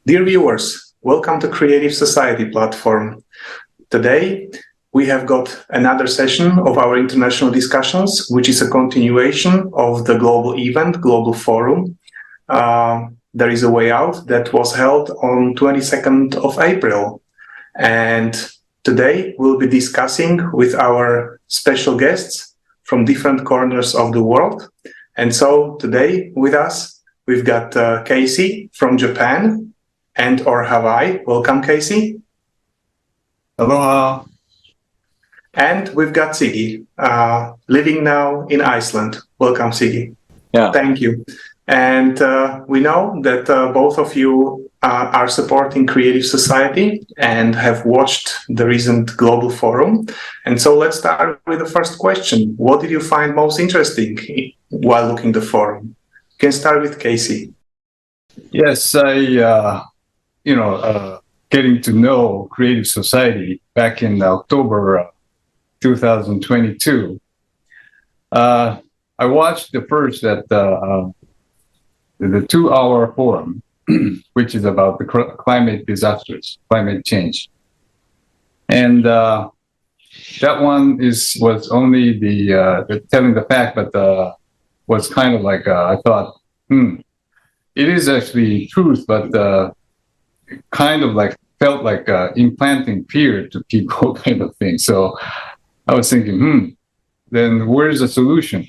Dear viewers, welcome to Creative Society platform. Today, we have got another session of our international discussions, which is a continuation of the global event, Global Forum. There is a way out that was held on 22nd of April. And today we'll be discussing with our special guests from different corners of the world. And so today with us, we've got Casey from Japan and/or Hawaii. Welcome, Casey. Aloha. And we've got Siggy, living now in Iceland. Welcome, Siggy. Yeah. Thank you. And we know that both of you are supporting Creative Society and have watched the recent Global Forum. And so let's start with the first question. What did you find most interesting while looking the forum? You can start with Casey. Yes, getting to know Creative Society back in October 2022. I watched the first at the 2-hour forum, which is about the climate disasters, climate change. And that one was only the telling the fact, but was kind of like, I thought, it is actually truth, but kind of like felt like implanting fear to people kind of thing. So I was thinking, then where's the solution?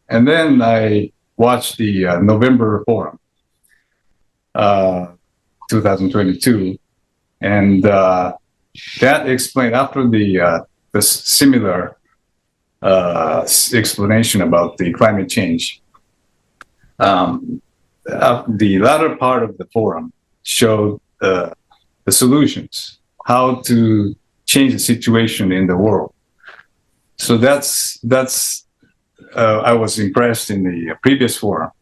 And then I watched the November forum, 2022, and that explained after the similar explanation about the climate change. The latter part of the forum showed the solutions, how to change the situation in the world. So that's I was impressed in the previous forum,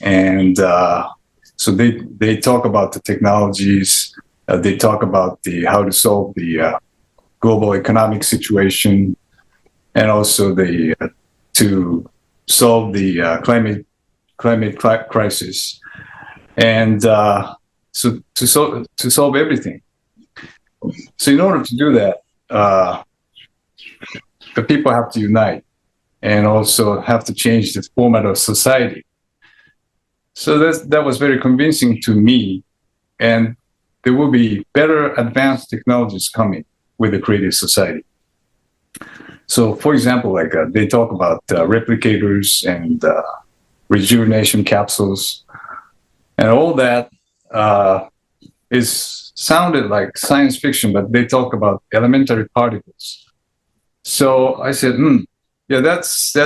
and so they talk about the technologies, they talk about how to solve the global economic situation, and also to solve the climate crisis, and so to solve everything. So in order to do that, the people have to unite and also have to change the format of society. So that was very convincing to me, and there will be better advanced technologies coming with the Creative Society. So for example, like they talk about replicators and rejuvenation capsules, and all that sounded like science fiction, but they talk about elementary particles. So I said, yeah, that's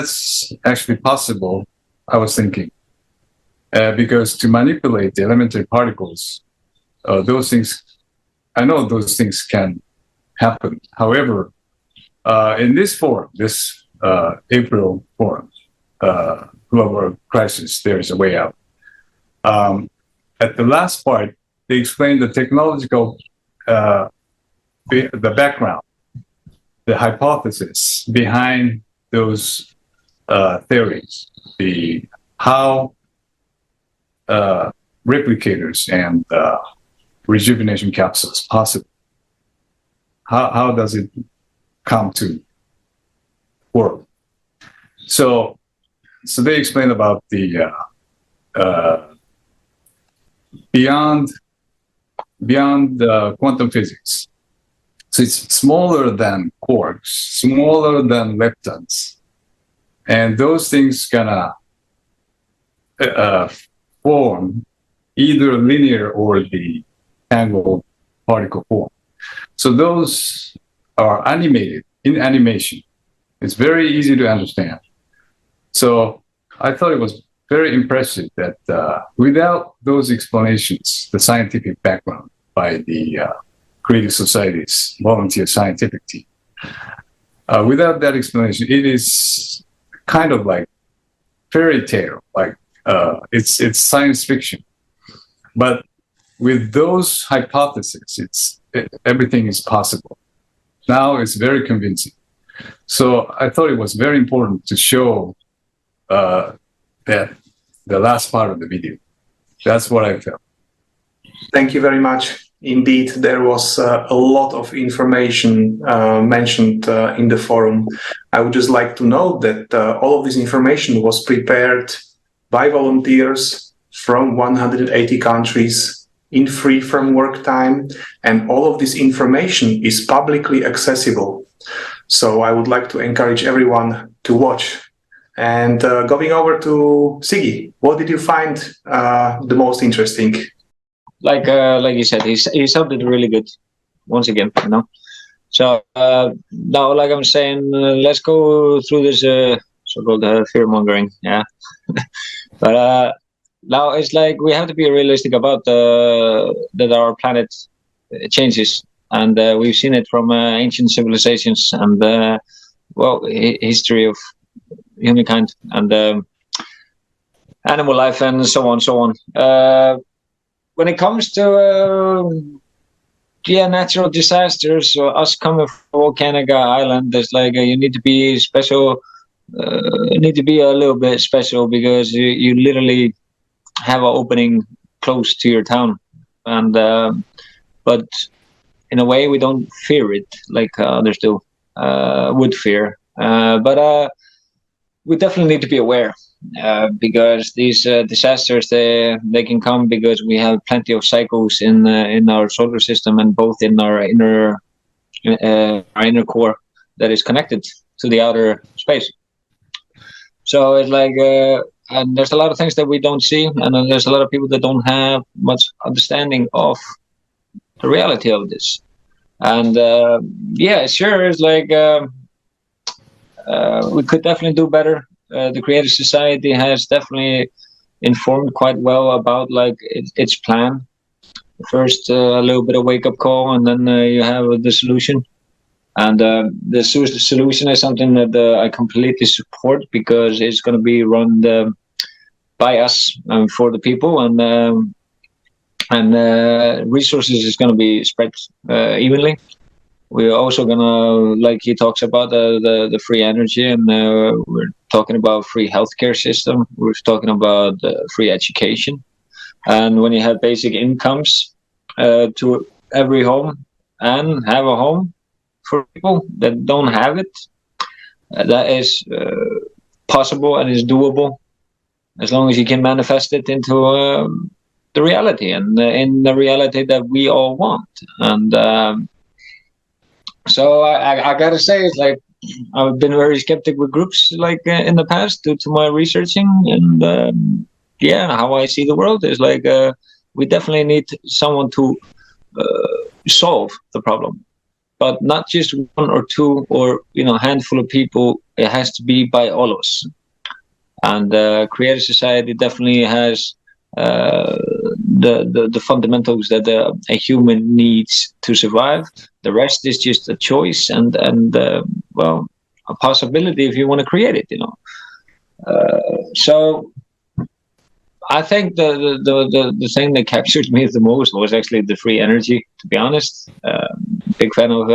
actually possible, I was thinking, because to manipulate the elementary particles, those things, I know those things can happen. However, in this forum, this April forum, global crisis, there is a way out. At the last part, they explained the technological, the background, the hypothesis behind those theories, how replicators and rejuvenation capsules possible. How does it come to work? So they explain about the beyond quantum physics. So it's smaller than quarks, smaller than leptons, and those things gonna form either linear or the tangled particle form. So those are animated in animation. It's very easy to understand. So I thought it was very impressive that without those explanations, the scientific background by the Creative Society's volunteer scientific team, without that explanation, it is kind of like fairy tale, like it's science fiction. But with those hypotheses, everything is possible. Now it's very convincing. So I thought it was very important to show that the last part of the video. That's what I felt. Thank you very much. Indeed, there was a lot of information mentioned in the forum. I would just like to note that all of this information was prepared by volunteers from 180 countries in free from work time, and all of this information is publicly accessible. So I would like to encourage everyone to watch. And going over to Siggy, what did you find the most interesting? Like you said, he sounded it really good. Once again, you know. So now, like I'm saying, let's go through this so-called fear mongering. Yeah, but now it's like we have to be realistic about that our planet changes, and we've seen it from ancient civilizations and history of humankind and animal life and so on, so on. When it comes to natural disasters, or us coming from volcanic island, there's like you need to be special. Need to be a little bit special because you literally have an opening close to your town, and but in a way we don't fear it like others do would fear. But we definitely need to be aware. Because these disasters they can come because we have plenty of cycles in our solar system and both in our inner core that is connected to the outer space. So it's like and there's a lot of things that we don't see, and then there's a lot of people that don't have much understanding of the reality of this. And sure, it's like we could definitely do better. The Creative Society has definitely informed quite well about like its plan. First, a little bit of wake-up call, and then you have the solution. And the solution is something that I completely support because it's going to be run by us and for the people, and resources is going to be spread evenly. We're also gonna, like he talks about, the free energy, and we're talking about free healthcare system. We're talking about free education, and when you have basic incomes to every home and have a home for people that don't have it, that is possible and is doable as long as you can manifest it into the reality and in the reality that we all want. And so I gotta say, it's like I've been very skeptic with groups like in the past due to my researching and how I see the world is like we definitely need someone to solve the problem, but not just one or two or handful of people. It has to be by all of us. And Creative Society definitely has the fundamentals that a human needs to survive. The rest is just a choice and a possibility if you want to create it, So I think the thing that captured me the most was actually the free energy, to be honest. Big fan of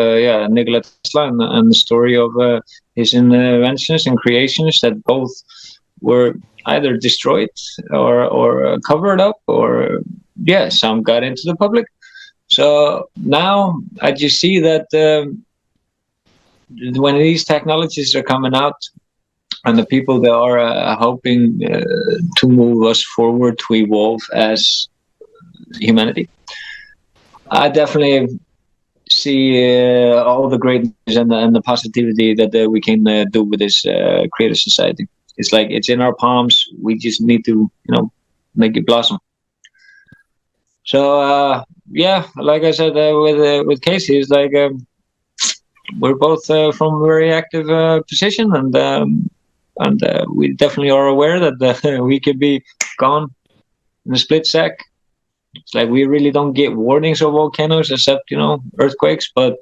Nikola Tesla and the story of his inventions and creations that both were either destroyed or covered up, or some got into the public. So now I just see that when these technologies are coming out and the people that are hoping to move us forward, to evolve as humanity, I definitely see all the greatness and the positivity that we can do with this Creative Society. It's like it's in our palms. We just need to, make it blossom. So like I said with Casey, it's like we're both from a very active position, and we definitely are aware that we could be gone in a split sec. It's like we really don't get warnings of volcanoes except earthquakes, but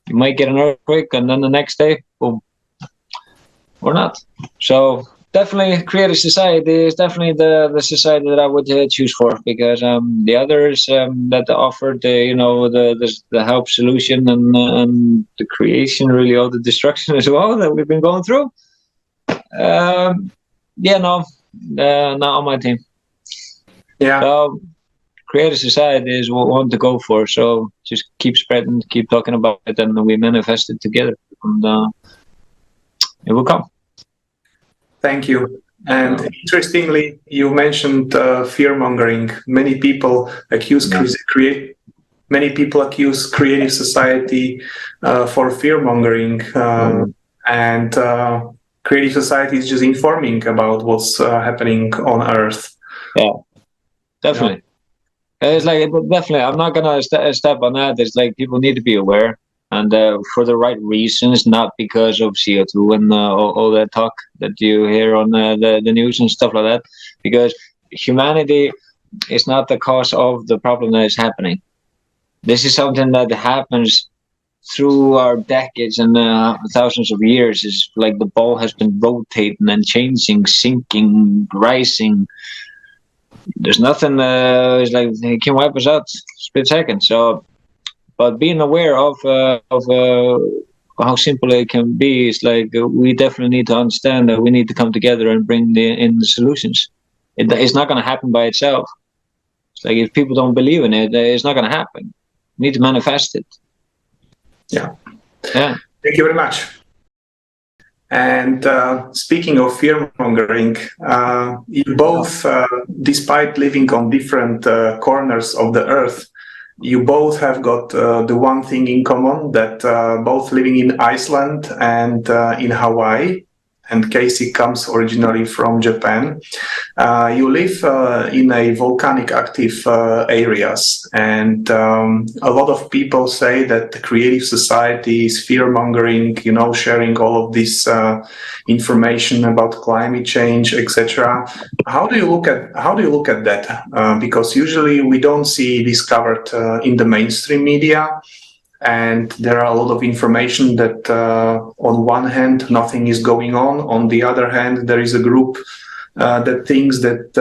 you might get an earthquake and then the next day, boom, or not. So definitely Creative Society is definitely the society that I would choose for, because the others that offered the help solution and the creation really of the destruction as well that we've been going through, not on my team. So creative society is what we want to go for. So just keep spreading, keep talking about it, and we manifest it together, and it will come. Thank you. And interestingly, you mentioned fear mongering. Many people accuse creative society for fear mongering, and creative society is just informing about what's happening on Earth. Yeah, definitely. It's like, definitely, I'm not gonna step on that. It's like people need to be aware, and for the right reasons, not because of CO2 and all that talk that you hear on the news and stuff like that. Because humanity is not the cause of the problem that is happening. This is something that happens through our decades and thousands of years. Is like the ball has been rotating and changing, sinking, rising. There's nothing. It's like it can wipe us out split second. So, but being aware of how simple it can be is like we definitely need to understand that we need to come together and bring in the solutions. It's not going to happen by itself. It's like if people don't believe in it, it's not going to happen. We need to manifest it. Yeah. Yeah. Thank you very much. And speaking of fear-mongering, you both, despite living on different corners of the earth, you both have got the one thing in common, that both living in Iceland and in Hawaii, and Casey comes originally from Japan. You live in a volcanic active areas, and a lot of people say that the creative society is fear-mongering, sharing all of this information about climate change, etc. How do you look at that? Because usually we don't see this covered in the mainstream media. And there are a lot of information that on one hand, nothing is going on. On the other hand, there is a group that thinks that,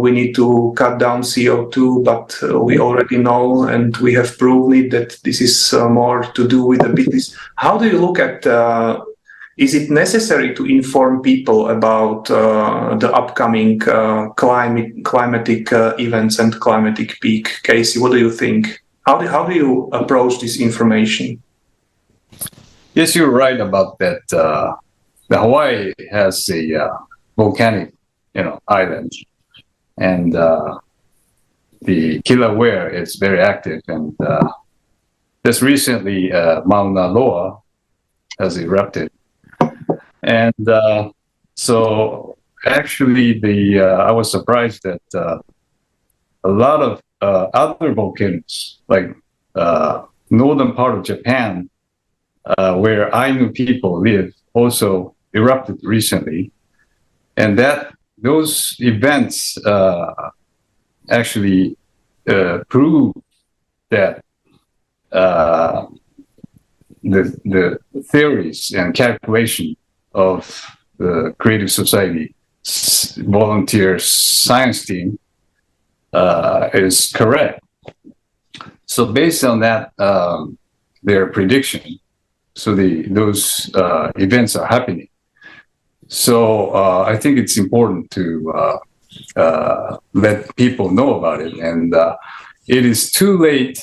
we need to cut down CO2, but we already know and we have proven it that this is more to do with the business. How do you look at, is it necessary to inform people about the upcoming climatic events and climatic peak? Casey, what do you think? How do you approach this information? Yes, you're right about that. The Hawaii has a volcanic, island, and the Kilauea is very active. And just recently, Mauna Loa has erupted, and so actually, I was surprised that a lot of other volcanoes, like northern part of Japan, where Ainu people live, also erupted recently, and those events actually prove that the theories and calculation of the Creative Society volunteer science team is correct. So based on that, their prediction, so those events are happening. So I think it's important to let people know about it. And it is too late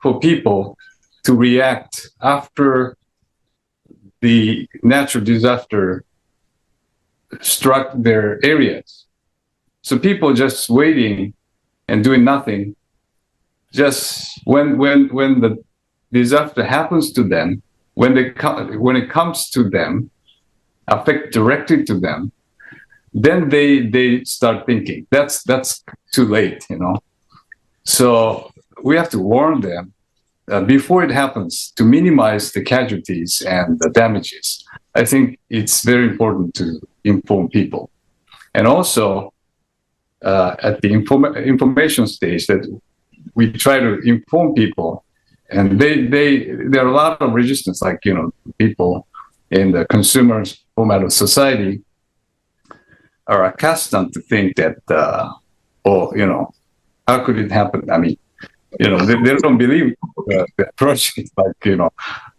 for people to react after the natural disaster struck their areas. So people just waiting and doing nothing. Just when the disaster happens to them, when it comes to them, affect directly to them, then they start thinking. That's too late, So we have to warn them before it happens to minimize the casualties and the damages. I think it's very important to inform people, and also at the information stage that we try to inform people, and there are a lot of resistance, like people in the consumer format of society are accustomed to think that how could it happen? I mean, they don't believe the project, like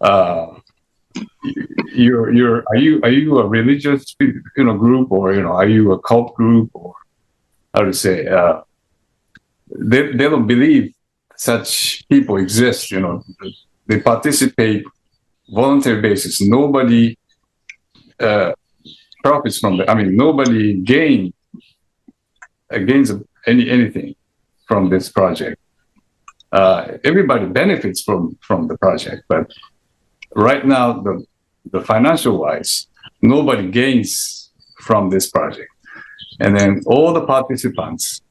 are you a religious group, or are you a cult group, or how to say they don't believe such people exist. They participate voluntary basis. Nobody profits from that. I mean, nobody gains anything from this project. Everybody benefits from the project, but right now, the financial wise, nobody gains from this project. And then all the participants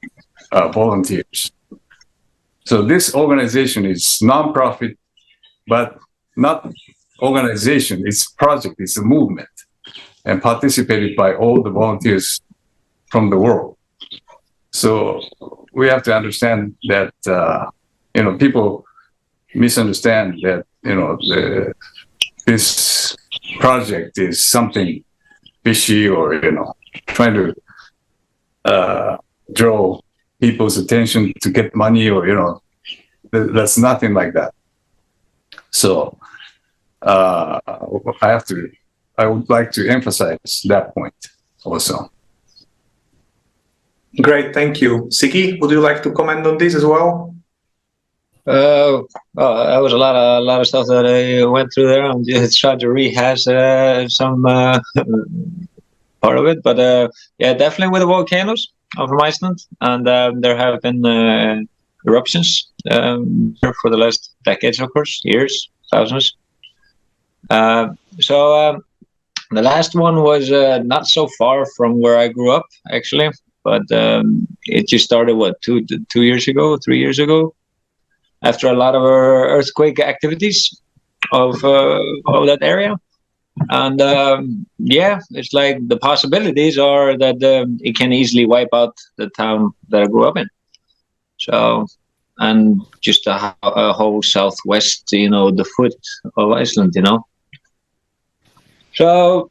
are volunteers. So this organization is non-profit, but not organization, it's project, it's a movement, and participated by all the volunteers from the world. So we have to understand that, people misunderstand that, this project is something fishy or, trying to draw people's attention to get money or, that's nothing like that. So I would like to emphasize that point also. Great, thank you. Sigi, would you like to comment on this as well? Well, that was a lot of stuff that I went through there. I'm just trying to rehash some part of it, but yeah, definitely with the volcanoes. I'm from Iceland, and there have been eruptions for the last decades, of course, years, thousands. So the last one was not so far from where I grew up, actually, but it just started, 3 years ago, after a lot of earthquake activities of that area. And yeah, it's like the possibilities are that it can easily wipe out the town that I grew up in. So, and just a whole southwest, the foot of Iceland, So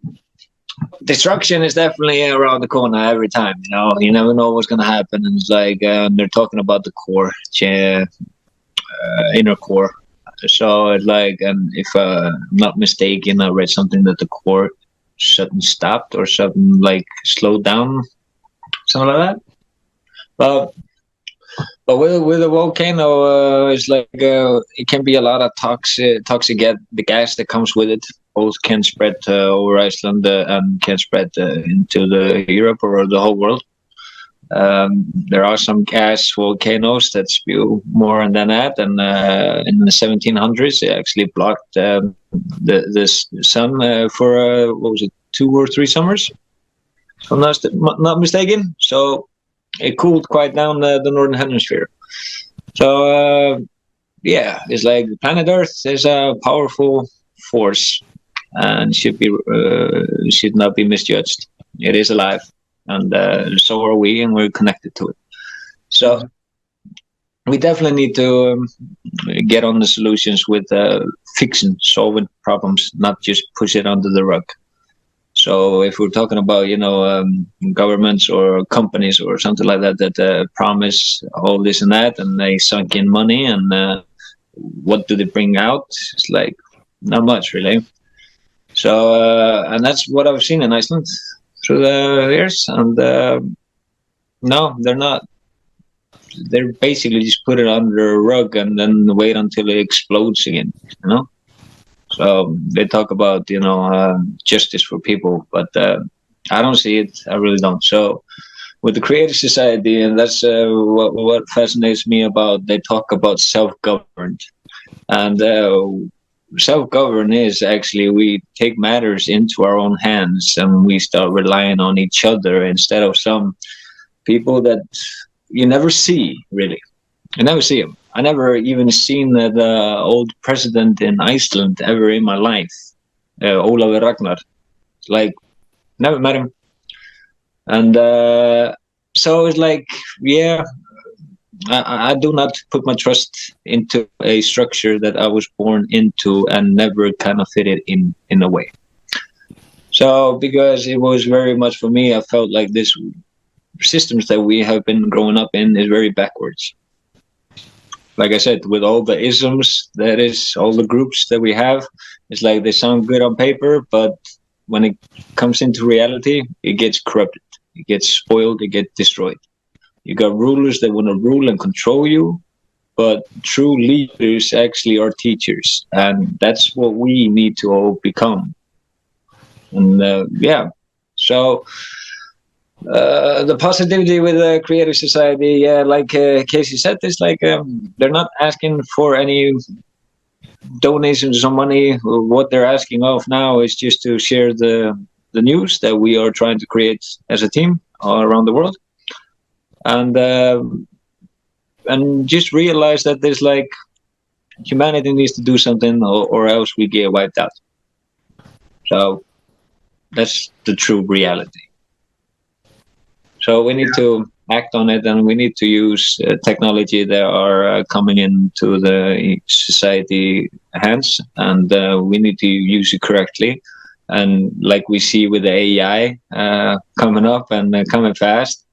destruction is definitely around the corner every time, You never know what's going to happen. And it's like they're talking about the core, inner core. So it's like, and if I'm not mistaken, I read something that the core suddenly stopped or something like slowed down, something like that. But with a volcano, it's like it can be a lot of toxic the gas that comes with it. Both can spread over Iceland and can spread into the Europe or the whole world. There are some gas volcanoes that spew more than that, and in the 1700s, it actually blocked the sun for what was it, 2 or 3 summers, if I'm not mistaken. So it cooled quite down the northern hemisphere. So yeah, it's like the planet Earth is a powerful force and should not be misjudged. It is alive. And so are we, and we're connected to it. So we definitely need to get on the solutions with solving problems, not just push it under the rug. So if we're talking about, governments or companies or something like that promise all this and that, and they sunk in money, and what do they bring out? It's like not much, really. So and that's what I've seen in Iceland through the years, and no, they're not. They're basically just put it under a rug and then wait until it explodes again, So they talk about, justice for people, but I don't see it. I really don't. So with the creative society, and that's what fascinates me about, they talk about self-governed, and self-govern is actually we take matters into our own hands and we start relying on each other instead of some people that you never see, really. You never see them. I never even seen the old president in Iceland ever in my life, Ólafur Ragnar. Like, never met him. And so it's like, yeah, I do not put my trust into a structure that I was born into and never kind of fitted in a way. So because it was very much for me, I felt like this systems that we have been growing up in is very backwards. Like I said, with all the isms, that is all the groups that we have, it's like they sound good on paper, but when it comes into reality, it gets corrupted, it gets spoiled, it gets destroyed. You got rulers that want to rule and control you, but true leaders actually are teachers, and that's what we need to all become. And so the positivity with the creative society, like Casey said, is like they're not asking for any donations of money. What they're asking of now is just to share the news that we are trying to create as a team all around the world, and just realize that there's like humanity needs to do something, or else we get wiped out. So that's the true reality. So we need to act on it, and we need to use technology that are coming into the society hands, and we need to use it correctly. And like we see with the AI coming up and coming fast,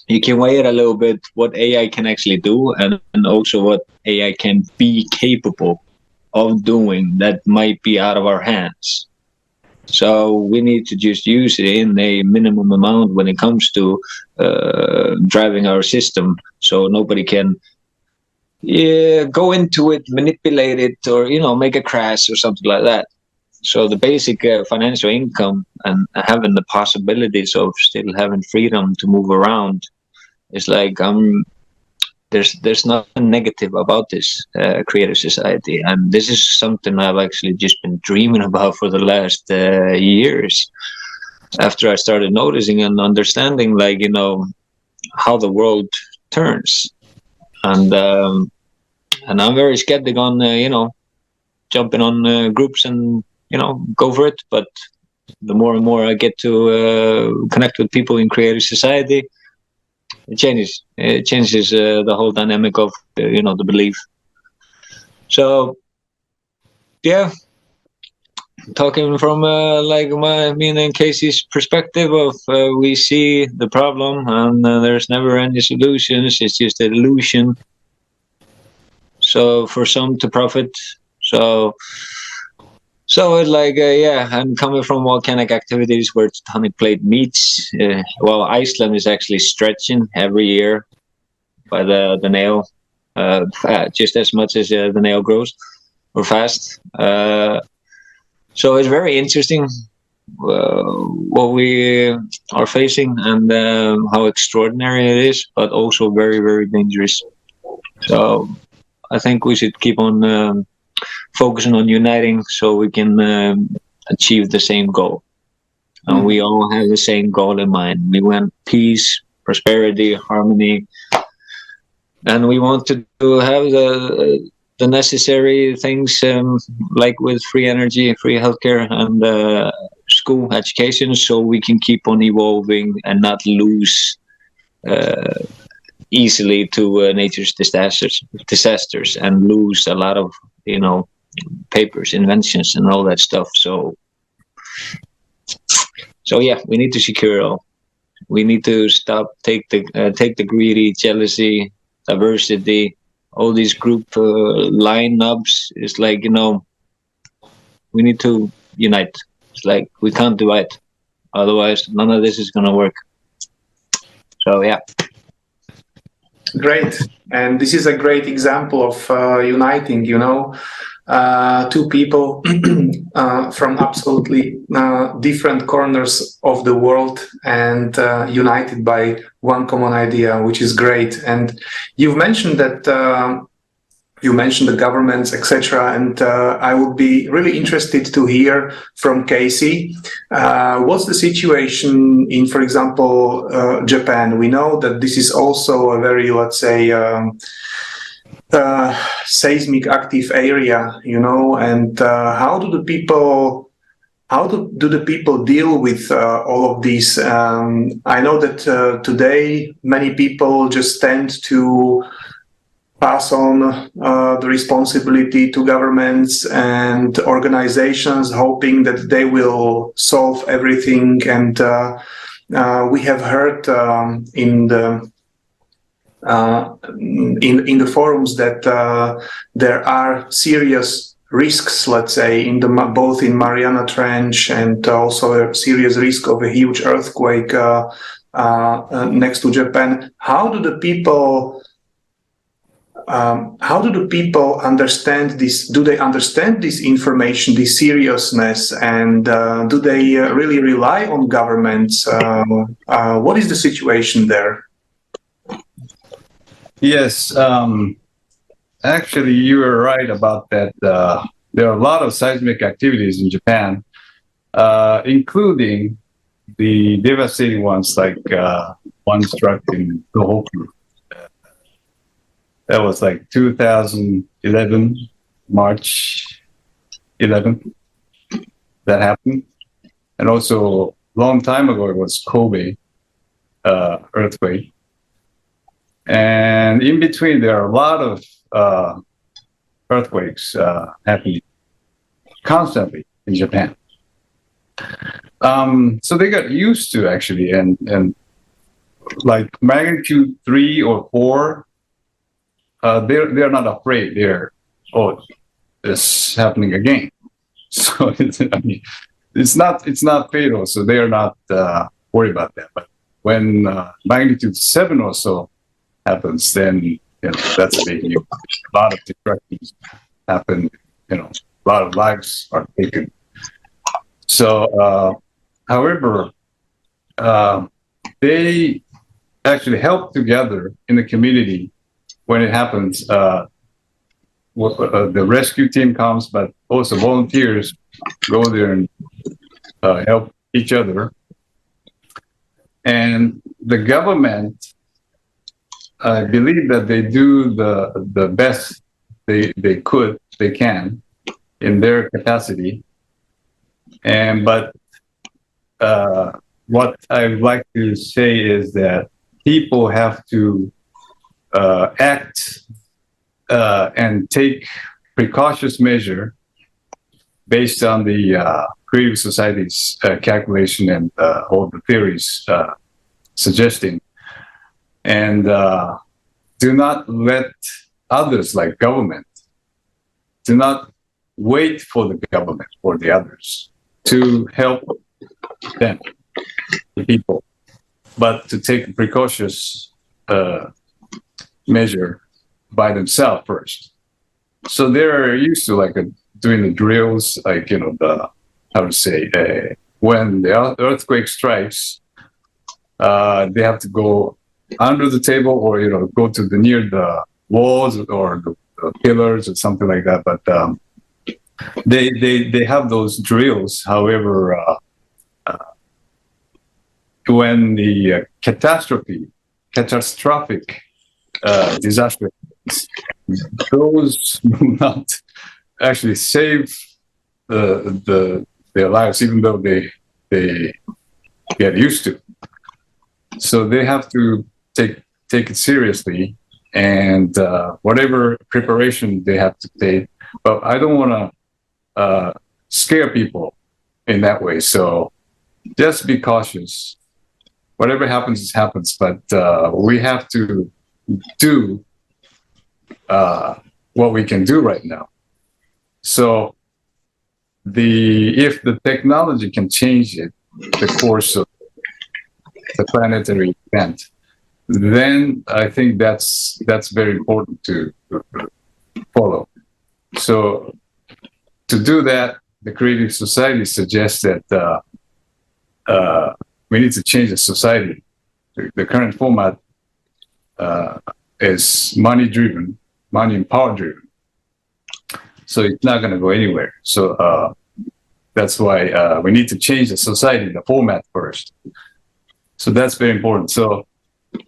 you can weigh it a little bit what AI can actually do, and also what AI can be capable of doing that might be out of our hands. So we need to just use it in a minimum amount when it comes to driving our system, so nobody can go into it, manipulate it, or make a crash or something like that. So the basic financial income and having the possibilities of still having freedom to move around is like there's nothing negative about this creative society, and this is something I've actually just been dreaming about for the last years. After I started noticing and understanding, like how the world turns, and I'm very skeptic on jumping on groups and go for it. But the more and more I get to connect with people in creative society, it changes the whole dynamic of the belief. So yeah, talking from me and Casey's perspective of we see the problem, and there's never any solutions. It's just an illusion. So for some to profit. So it's like, I'm coming from volcanic activities where tectonic plate meets. Well, Iceland is actually stretching every year by the nail, just as much as the nail grows, or fast. So it's very interesting what we are facing, and how extraordinary it is, but also very, very dangerous. So I think we should keep on focusing on uniting, so we can achieve the same goal. And we all have the same goal in mind. We want peace, prosperity, harmony, and we want to have the necessary things, like with free energy, free healthcare, and school education, so we can keep on evolving and not lose easily to nature's disasters, and lose a lot of papers, inventions, and all that stuff. So yeah, we need to secure it all. We need to stop take the greedy, jealousy, diversity, all these group lineups. It's like we need to unite. It's like we can't divide, otherwise none of this is gonna work. So yeah. Great. And this is a great example of uniting, two people from absolutely different corners of the world, and united by one common idea, which is great. And you've mentioned that you mentioned the governments, etc. And I would be really interested to hear from Casey. What's the situation in, for example, Japan? We know that this is also a very, let's say, seismic active area, and how do the people deal with all of these? I know that today many people just tend to pass on the responsibility to governments and organizations, hoping that they will solve everything. And we have heard in the forums that there are serious risks, let's say, in both in Mariana Trench and also a serious risk of a huge earthquake next to Japan. How do the people understand this? Do they understand this information, this seriousness, and do they really rely on governments? What is the situation there? Yes, actually, you are right about that. There are a lot of seismic activities in Japan, including the devastating ones, like one struck in Tohoku. That was like 2011, March 11th, that happened. And also, a long time ago, it was Kobe earthquake. And in between, there are a lot of earthquakes happening constantly in Japan. So they got used to actually, and like magnitude 3 or 4, they're not afraid. It's happening again. So it's not fatal. So they are not worried about that. But when magnitude 7 or so happens, then that's a big deal. A lot of destructions happen. A lot of lives are taken. So, however, they actually help together in the community when it happens. The rescue team comes, but also volunteers go there and help each other. And the government, I believe that they do the best they can in their capacity. But what I'd like to say is that people have to act and take precautious measure based on the Creative Society's calculation and all the theories suggesting. And do not let others, like government, do not wait for the government or the others to help them, the people, but to take a precautious measure by themselves first. So they're used to doing the drills, when the earthquake strikes, they have to go under the table or go to near the walls or the pillars or something like that. But they have those drills. However, when the catastrophic disaster, those will not actually save their lives, even though they get used to. So they have to take it seriously, and whatever preparation they have to take. But I don't want to scare people in that way. So just be cautious. Whatever happens, happens. But we have to do what we can do right now. So if the technology can change the course of the planetary event, then I think that's very important to follow. So to do that, the Creative Society suggests that we need to change the society. The current format is money-driven, money and power-driven. So it's not going to go anywhere. So that's why we need to change the society, the format first. So that's very important. So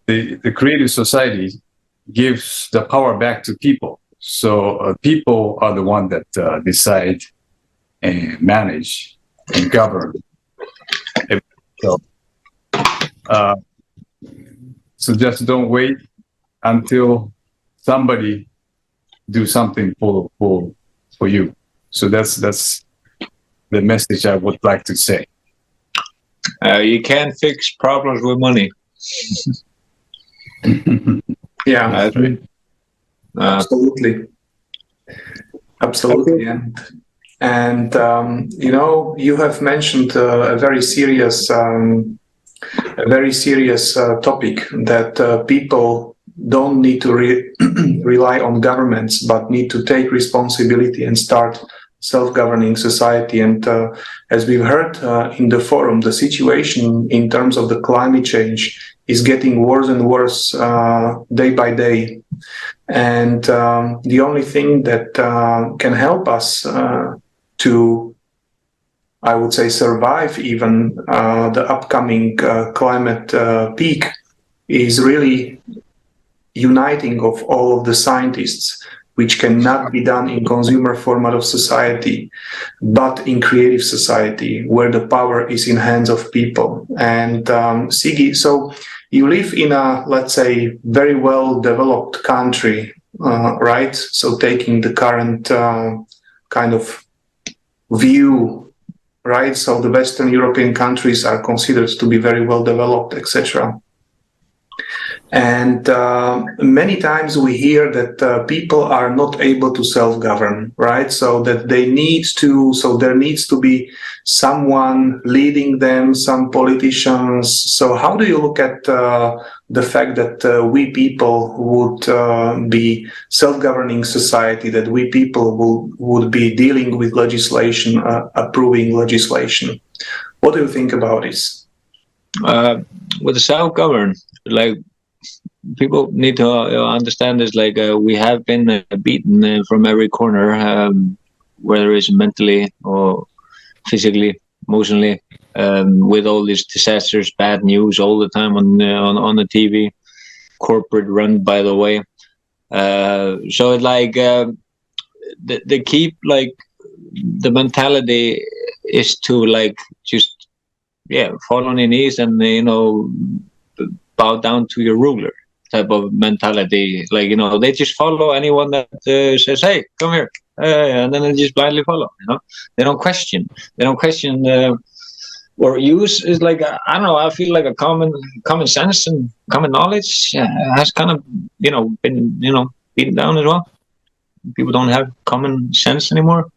the Creative Society gives the power back to people. So people are the one that decide and manage and govern. So just don't wait until somebody do something for you. So that's the message I would like to say. You can't fix problems with money. Yeah, absolutely. Absolutely. And you have mentioned a very serious topic that people don't need to rely on governments, but need to take responsibility and start self-governing society. And as we've heard in the forum, the situation in terms of the climate change is getting worse and worse day by day. And the only thing that can help us to, I would say, survive even the upcoming climate peak is really uniting of all of the scientists, which cannot be done in consumer format of society, but in creative society, where the power is in hands of people. And Sigi, so you live in a, let's say, very well-developed country, right? So taking the current kind of view, right? So the Western European countries are considered to be very well-developed, etc. And many times we hear that people are not able to self-govern, right? So that there needs to be someone leading them, some politicians. So how do you look at the fact that we people would be self-governing society, that we people would be dealing with legislation, approving legislation? What do you think about this? With the self-govern, like, people need to understand this, like we have been beaten from every corner, whether it's mentally or physically, emotionally, with all these disasters, bad news all the time on the TV, corporate run, by the way. So it's like they keep, like, the mentality is to, like, just fall on your knees and bow down to your ruler type of mentality. Like, they just follow anyone that says, hey, come here, and then they just blindly follow. They don't question or use. Is like, I don't know, I feel like a common sense and common knowledge has kind of been beaten down as well. People don't have common sense anymore.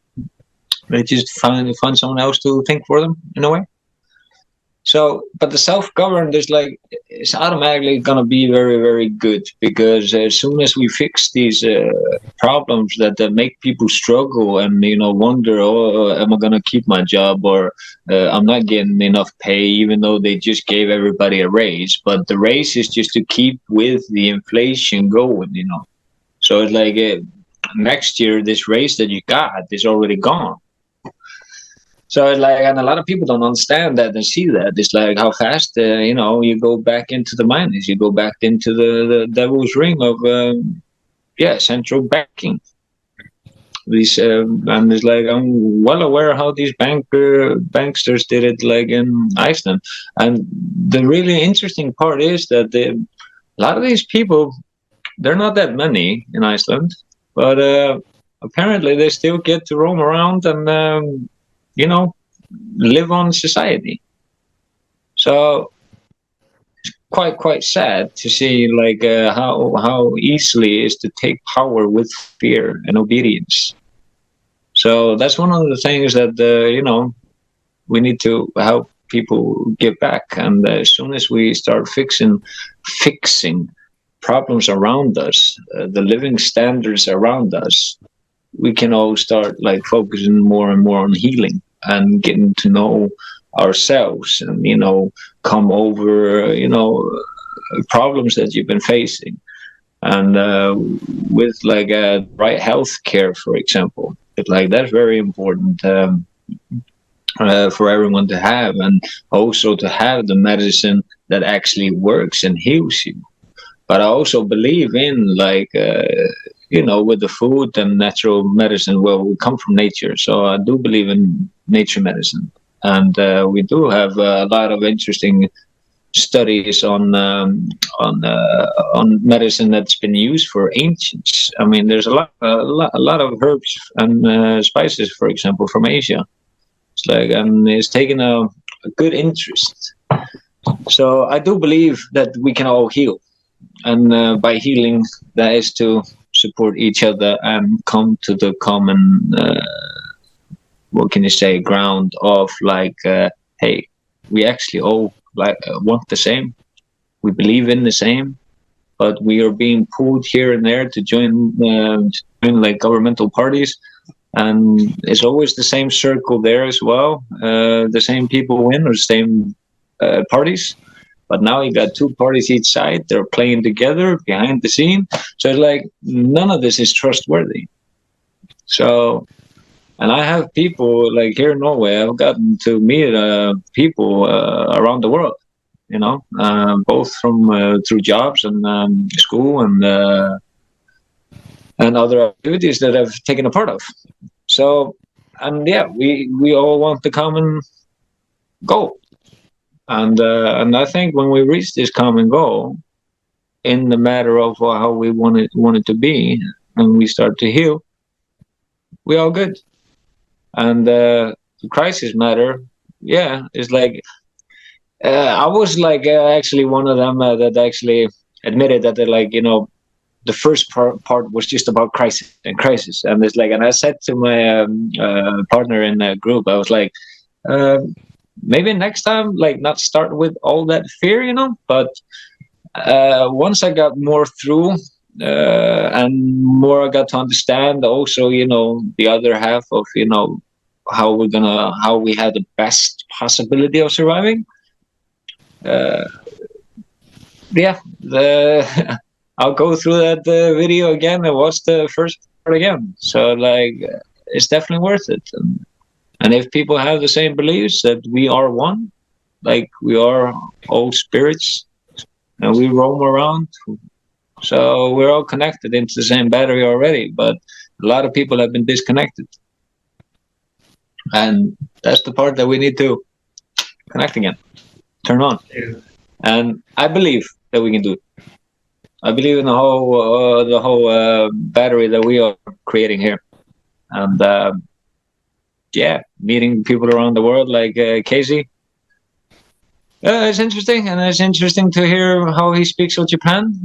They just find someone else to think for them in a way. So, but the self-governed is like, it's automatically going to be very, very good, because as soon as we fix these problems that make people struggle and, wonder, am I going to keep my job, or I'm not getting enough pay, even though they just gave everybody a raise. But the raise is just to keep with the inflation going, So it's like next year, this raise that you got is already gone. So it's like, and a lot of people don't understand that and see that. It's like how fast, you go back into the minus, you go back into the devil's ring of, central banking. These, and it's like, I'm well aware how these banksters did it, like in Iceland. And the really interesting part is that a lot of these people, they're not that many in Iceland, but apparently they still get to roam around and, live on society. So it's quite sad to see, like, how easily it is to take power with fear and obedience. So that's one of the things that we need to help people get back. And as soon as we start fixing problems around us, the living standards around us, we can all start, like, focusing more and more on healing and getting to know ourselves and, come over, problems that you've been facing. And with, like, right health care, for example, that's very important for everyone to have, and also to have the medicine that actually works and heals you. But I also believe in, like, with the food and natural medicine, well, we come from nature. So I do believe in nature medicine. And we do have a lot of interesting studies on medicine that's been used for ancients. I mean, there's a lot of herbs and spices, for example, from Asia. It's like, and it's taken a good interest. So I do believe that we can all heal. And by healing, that is to support each other and come to the common, what can you say, ground of like, hey, we actually all like want the same. We believe in the same, but we are being pulled here and there to join like governmental parties. And it's always the same circle there as well. The same people win, or the same parties. But now you got two parties each side. They're playing together behind the scene. So it's like none of this is trustworthy. So, and I have people like here in Norway, I've gotten to meet people around the world, you know, both from through jobs and school and other activities that I've taken a part of. So, and yeah, we all want the common goal. And I think when we reach this common goal, in the matter of how we want it to be, and we start to heal, we all good. And the crisis matter, yeah, it's like I was like actually one of them that actually admitted that they're like, you know, the first part was just about crisis, and it's like, and I said to my partner in the group, I was like, maybe next time, like, not start with all that fear, you know, but once I got more through and more I got to understand also, you know, the other half of, you know, how we have the best possibility of surviving. Yeah, I'll go through that video again and watch the first part again. So like, it's definitely worth it. And if people have the same beliefs that we are one, like we are all spirits and we roam around, so we're all connected into the same battery already, but a lot of people have been disconnected. And that's the part that we need to connect again, turn on. And I believe that we can do it. I believe in the whole battery that we are creating here. And yeah, meeting people around the world like Casey. It's interesting, and it's interesting to hear how he speaks of Japan,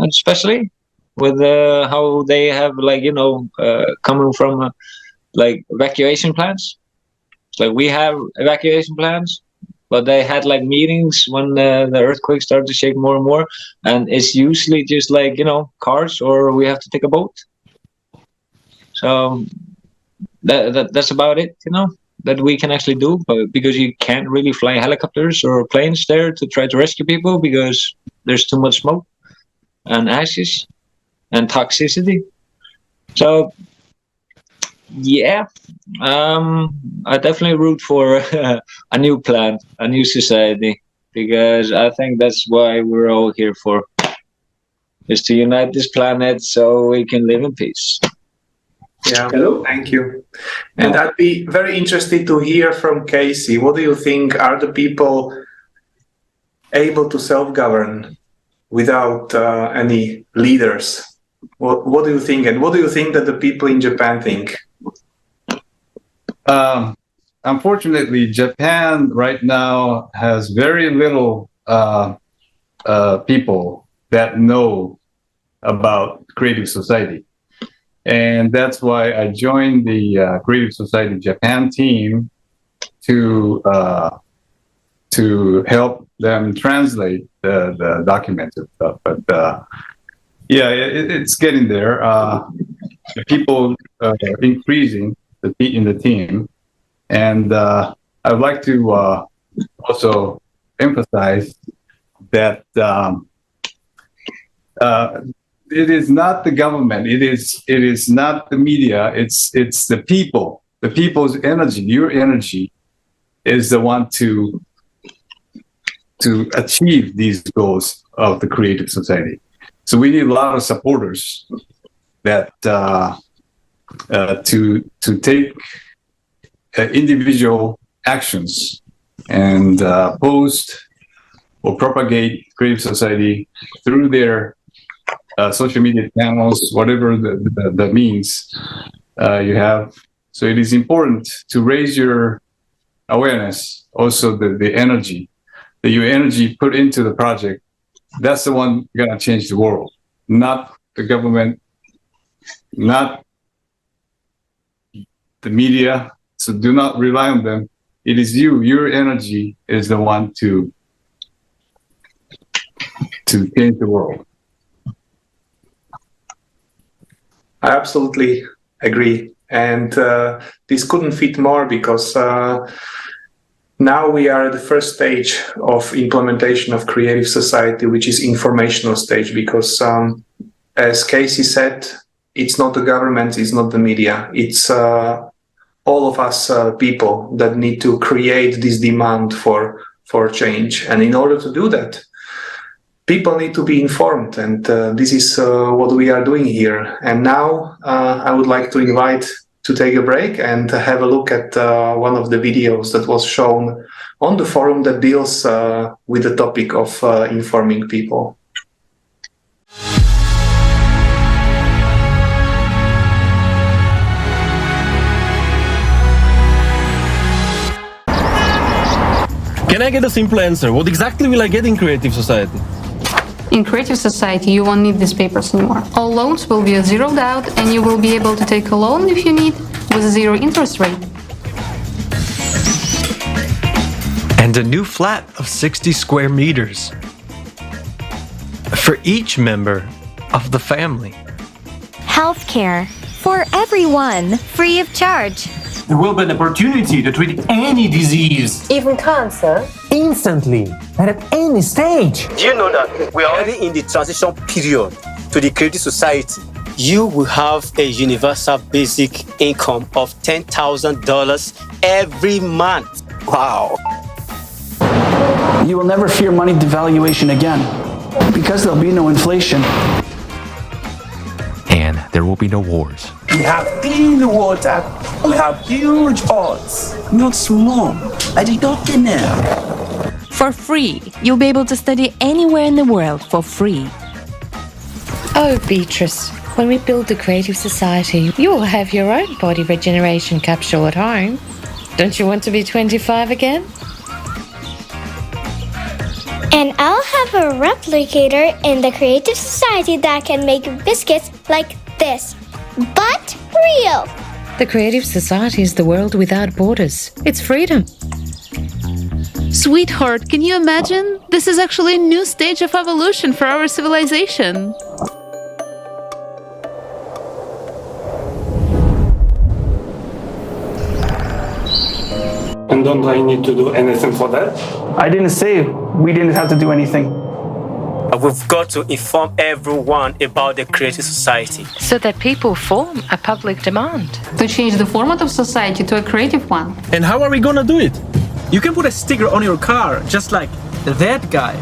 especially with how they have, like, you know, coming from like evacuation plans. It's like we have evacuation plans, but they had like meetings when the earthquake started to shake more and more, and it's usually just like, you know, cars, or we have to take a boat. So that's about it, you know, that we can actually do, but because you can't really fly helicopters or planes there to try to rescue people because there's too much smoke and ashes and toxicity. So yeah, I definitely root for a new plan, a new society, because I think that's why we're all here for, is to unite this planet so we can live in peace. Yeah, thank you. And I'd be very interested to hear from Casey. What do you think? Are the people able to self-govern without any leaders? What do you think? And what do you think that the people in Japan think? Unfortunately, Japan right now has very little people that know about creative society. And that's why I joined the Creative Society Japan team to help them translate the documents and stuff. But yeah, it's getting there. The people are increasing in the team. And I'd like to also emphasize that it is not the government. It is not the media. It's the people. The people's energy. Your energy is the one to achieve these goals of the creative society. So we need a lot of supporters that to take individual actions and post or propagate creative society through their social media channels, whatever the means you have. So it is important to raise your awareness, also the energy, that your energy put into the project. That's the one gonna change the world, not the government, not the media. So do not rely on them. It is you. Your energy is the one to change the world. I absolutely agree. And this couldn't fit more because now we are at the first stage of implementation of creative society, which is informational stage, because as Casey said, it's not the government, it's not the media, it's all of us people that need to create this demand for change. And in order to do that, people need to be informed, and this is what we are doing here. And now I would like to invite to take a break and have a look at one of the videos that was shown on the forum that deals with the topic of informing people. Can I get a simple answer? What exactly will I get in Creative Society? In Creative Society, you won't need these papers anymore. All loans will be zeroed out, and you will be able to take a loan if you need with a zero interest rate. And a new flat of 60 square meters for each member of the family. Healthcare for everyone, free of charge. There will be an opportunity to treat any disease, even cancer, instantly and at any stage. Do you know that we are already in the transition period to the Creative Society? You will have a universal basic income of $10,000 every month. Wow. You will never fear money devaluation again because there'll be no inflation. And there will be no wars. We have clean water. We have huge odds, not small. I did not know. For free. You'll be able to study anywhere in the world for free. Oh, Beatrice, when we build the Creative Society, you will have your own body regeneration capsule at home. Don't you want to be 25 again? And I'll have a replicator in the Creative Society that can make biscuits like this, but real. The Creative Society is the world without borders. It's freedom. Sweetheart, can you imagine? This is actually a new stage of evolution for our civilization. And don't I need to do anything for that? I didn't say we didn't have to do anything. We've got to inform everyone about the Creative Society, so that people form a public demand. To change the format of society to a creative one. And how are we gonna do it? You can put a sticker on your car, just like that guy.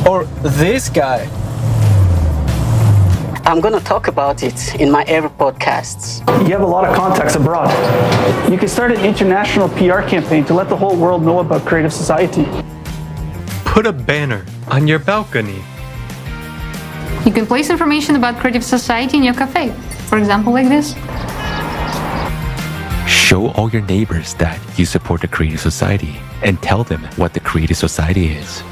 Or this guy. I'm gonna talk about it in my every podcasts. You have a lot of contacts abroad. You can start an international PR campaign to let the whole world know about Creative Society. Put a banner on your balcony. You can place information about Creative Society in your cafe. For example, like this. Show all your neighbors that you support the Creative Society and tell them what the Creative Society is.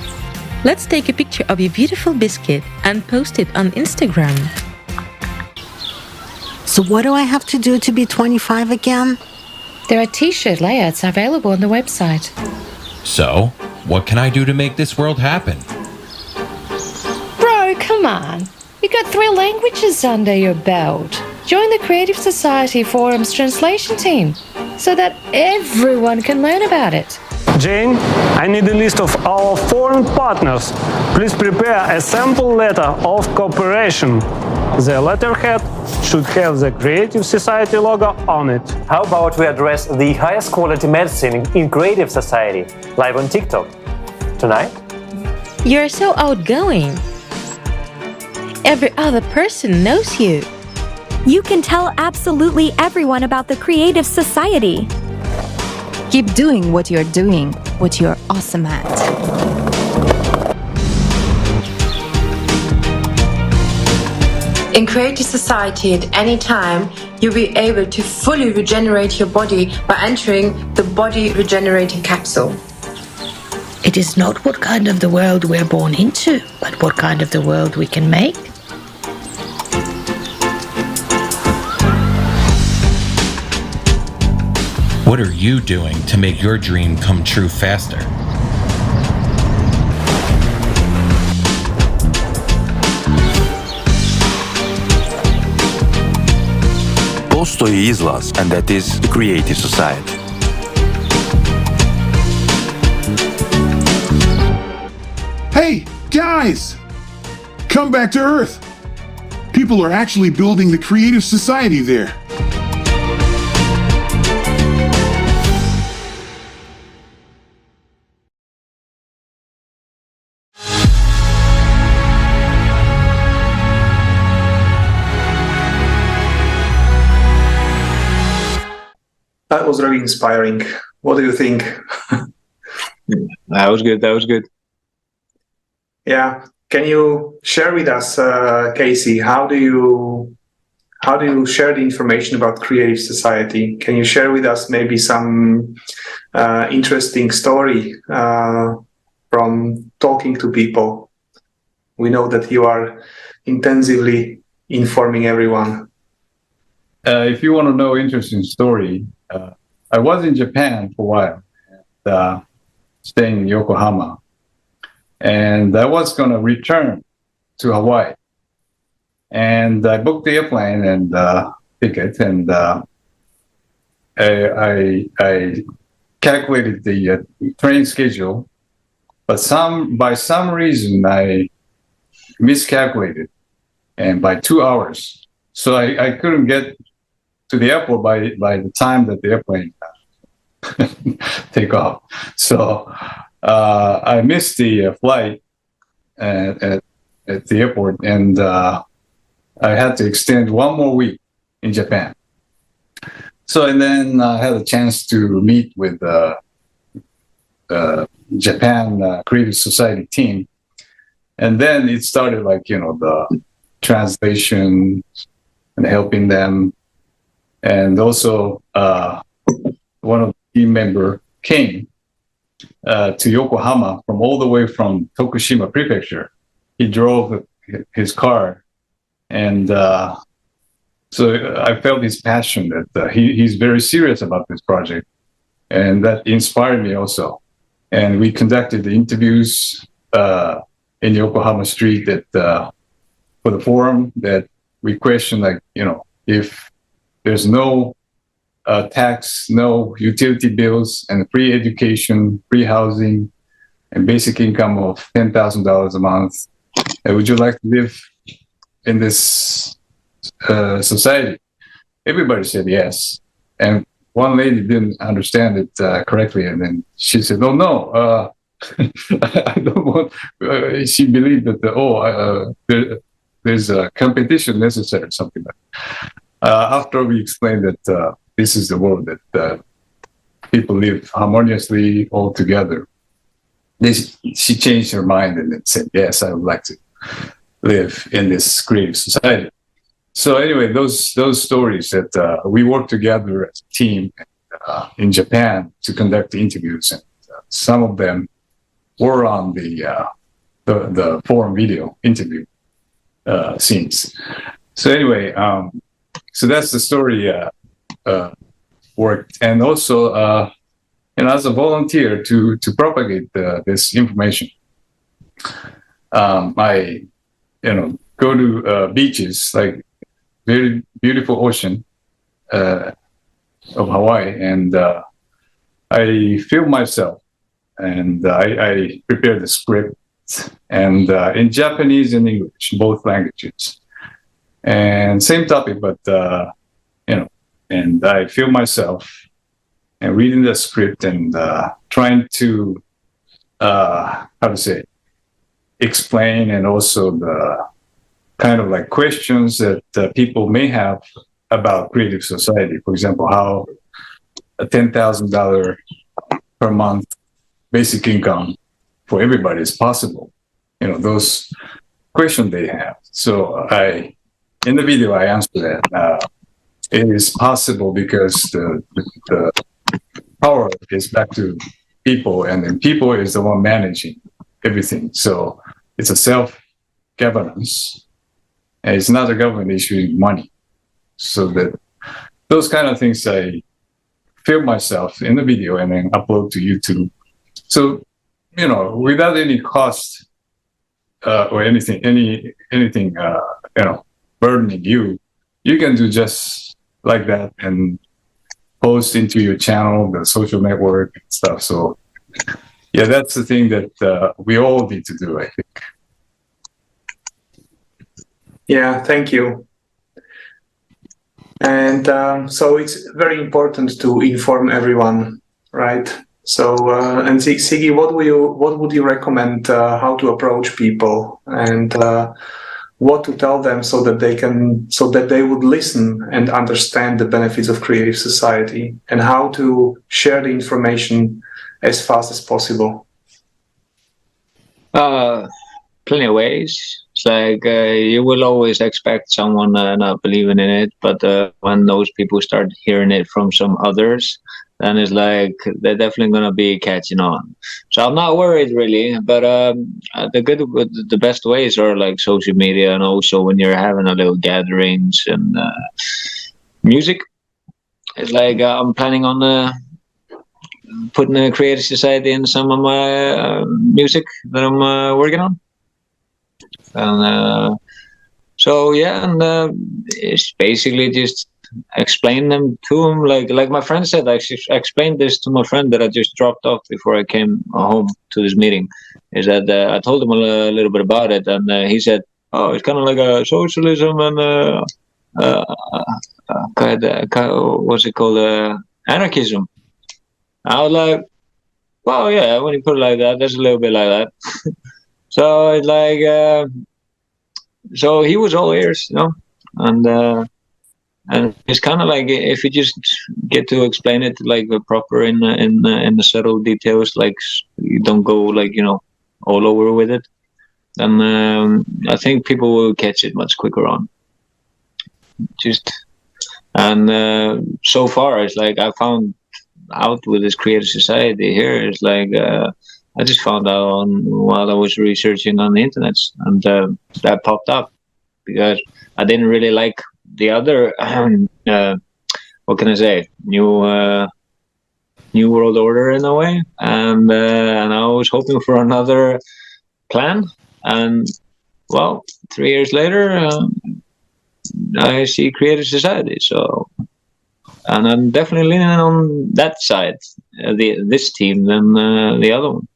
Let's take a picture of your beautiful biscuit and post it on Instagram. So what do I have to do to be 25 again? There are t-shirt layouts available on the website. So, what can I do to make this world happen? Bro, come on. You got 3 languages under your belt. Join the Creative Society Forum's translation team so that everyone can learn about it. Jane, I need a list of our foreign partners. Please prepare a sample letter of cooperation. The letterhead should have the Creative Society logo on it. How about we address the highest quality medicine in Creative Society, live on TikTok? Tonight? You're so outgoing. Every other person knows you. You can tell absolutely everyone about the Creative Society. Keep doing what you're awesome at. In Creative Society, at any time, you'll be able to fully regenerate your body by entering the body regenerating capsule. It is not what kind of the world we're born into, but what kind of the world we can make. What are you doing to make your dream come true faster? Postoji izlaz, and that is the creative society. Hey, guys! Come back to Earth! People are actually building the creative society there. That was really inspiring. What do you think? That was good. That was good. Yeah. Can you share with us, Casey, how do you share the information about Creative Society? Can you share with us maybe some interesting story from talking to people? We know that you are intensively informing everyone. If you want to know interesting story, I was in Japan for a while, staying in Yokohama, and I was going to return to Hawaii. And I booked the airplane and ticket, and I calculated the train schedule, but by some reason I miscalculated, and by 2 hours. So I couldn't get to the airport by the time that the airplane take off. So I missed the flight at the airport, and I had to extend 1 more week in Japan. So, and then I had a chance to meet with Japan Creative Society team. And then it started the translation and helping them. And also one of the team member came to Yokohama from all the way from Tokushima Prefecture. He drove his car, and so I felt his passion that he's very serious about this project, and that inspired me also. And we conducted the interviews in Yokohama street for the forum, that we questioned, if there's no tax, no utility bills, and free education, free housing, and basic income of $10,000 a month, would you like to live in this society? Everybody said yes. And one lady didn't understand it correctly, and then she said, no, I don't want. She believed that there's a competition necessary, something like that. After we explained that this is the world that people live harmoniously all together, she changed her mind and then said, yes, I would like to live in this creative society. So anyway, those stories that we worked together as a team in Japan to conduct the interviews, and some of them were on the forum video interview scenes. So anyway, so that's the story worked, and also as a volunteer to propagate this information. I go to beaches, like very beautiful ocean of Hawaii, and I film myself, and I prepare the script, and in Japanese and English, both languages, and same topic, but and I film myself and reading the script and trying to explain, and also the kind of like questions that people may have about creative society. For example, how a $10,000 per month basic income for everybody is possible. Those questions they have. So in the video, I answer that. It is possible because the power is back to people, and then people is the one managing everything. So it's a self-governance, and it's not the government issuing money. So that those kind of things I film myself in the video and then upload to YouTube. So, without any cost or anything, burdening you, you can do just like that and post into your channel, the social network and stuff. So, yeah, that's the thing that we all need to do, I think. Yeah, thank you. And so it's very important to inform everyone, right? So, and Sigi, what would you recommend how to approach people and what to tell them so that they would listen and understand the benefits of creative society, and how to share the information as fast as possible? Plenty of ways. It's like you will always expect someone not believing in it, but when those people start hearing it from some others, then it's like they're definitely gonna be catching on. So I'm not worried really, but the best ways are like social media, and also when you're having a little gatherings and music. It's like I'm planning on putting a creative society in some of my music that I'm working on. And so yeah, and it's basically just explain them to him, like my friend said. I explained this to my friend that I just dropped off before I came home to this meeting. Is that I told him a little bit about it, and he said, "Oh, it's kind of like a socialism and what's it called, anarchism." I was like, "Well, yeah, when you put it like that, there's a little bit like that." So it's like, so he was all ears, and it's kind of like if you just get to explain it like proper in the subtle details, like you don't go like all over with it, then I think people will catch it much quicker on. So far, it's like I found out with this creative society here, it's like I just found out while I was researching on the internet, and that popped up because I didn't really like the other what can I say, new world order in a way, and I was hoping for another plan, and well, 3 years later I see creative society. So, and I'm definitely leaning on that side, this team, than the other one.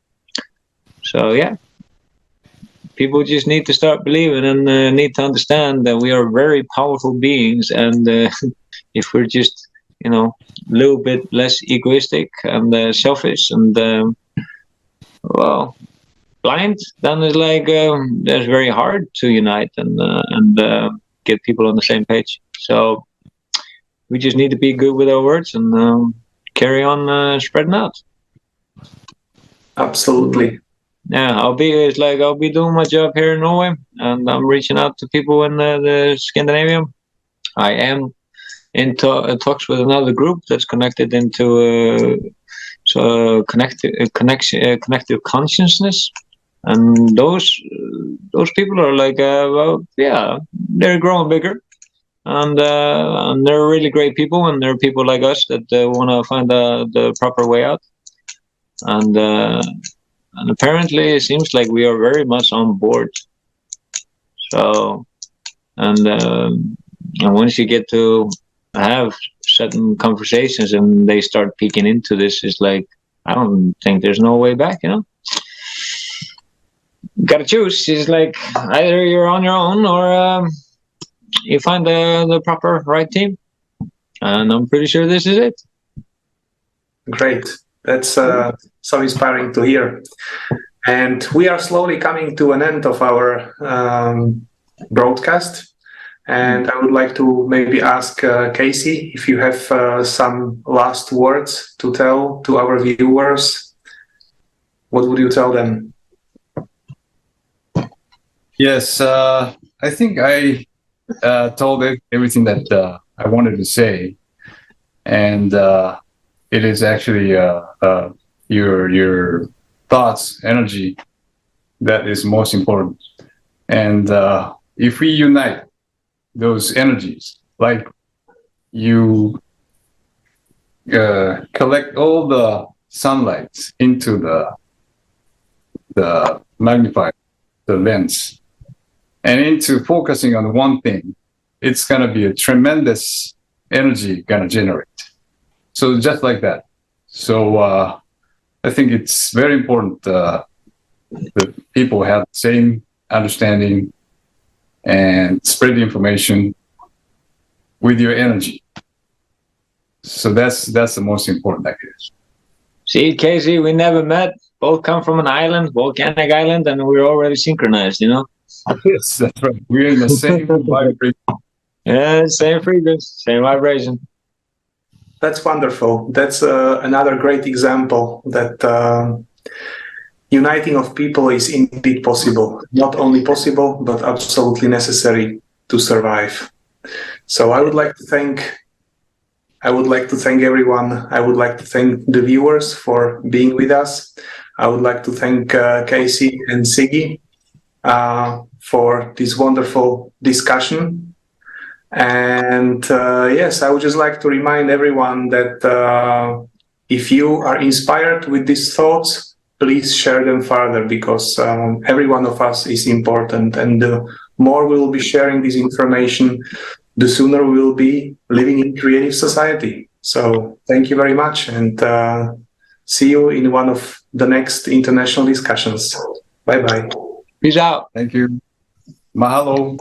So yeah, people just need to start believing and need to understand that we are very powerful beings, and if we're just a little bit less egoistic and selfish and well, blind, then it's like it's very hard to unite and get people on the same page. So we just need to be good with our words and carry on spreading out. Absolutely. Yeah, I'll be doing my job here in Norway, and I'm reaching out to people in the Scandinavia. I am in talks with another group that's connected into connective consciousness, and those people are like, well, yeah, they're growing bigger, and they're really great people, and they're people like us that want to find the proper way out, and apparently it seems like we are very much on board. So, and once you get to have certain conversations and they start peeking into this, it's like, I don't think there's no way back, Gotta choose. It's like either you're on your own or you find the proper right team. And I'm pretty sure this is it. Great. That's so inspiring to hear. And we are slowly coming to an end of our broadcast. And I would like to maybe ask Casey if you have some last words to tell to our viewers. What would you tell them? Yes, I think I told everything that I wanted to say. And it is actually your thoughts, energy, that is most important. And if we unite those energies, like you collect all the sunlight into the magnifier, the lens, and into focusing on one thing, it's going to be a tremendous energy going to generate. So just like that. So I think it's very important that people have the same understanding and spread the information with your energy. So that's the most important, I guess. See, Casey, we never met. Both come from an island, volcanic island, and we're already synchronized, you know? Yes, that's right. We're in the same vibration. Yeah, same frequency, same vibration. That's wonderful. That's another great example that uniting of people is indeed possible. Not only possible, but absolutely necessary to survive. So I would like to thank everyone. I would like to thank the viewers for being with us. I would like to thank Casey and Siggy for this wonderful discussion. And yes, I would just like to remind everyone that if you are inspired with these thoughts, please share them further, because every one of us is important. And the more we will be sharing this information, the sooner we will be living in creative society. So thank you very much, and see you in one of the next international discussions. Bye-bye. Peace out. Thank you. Mahalo.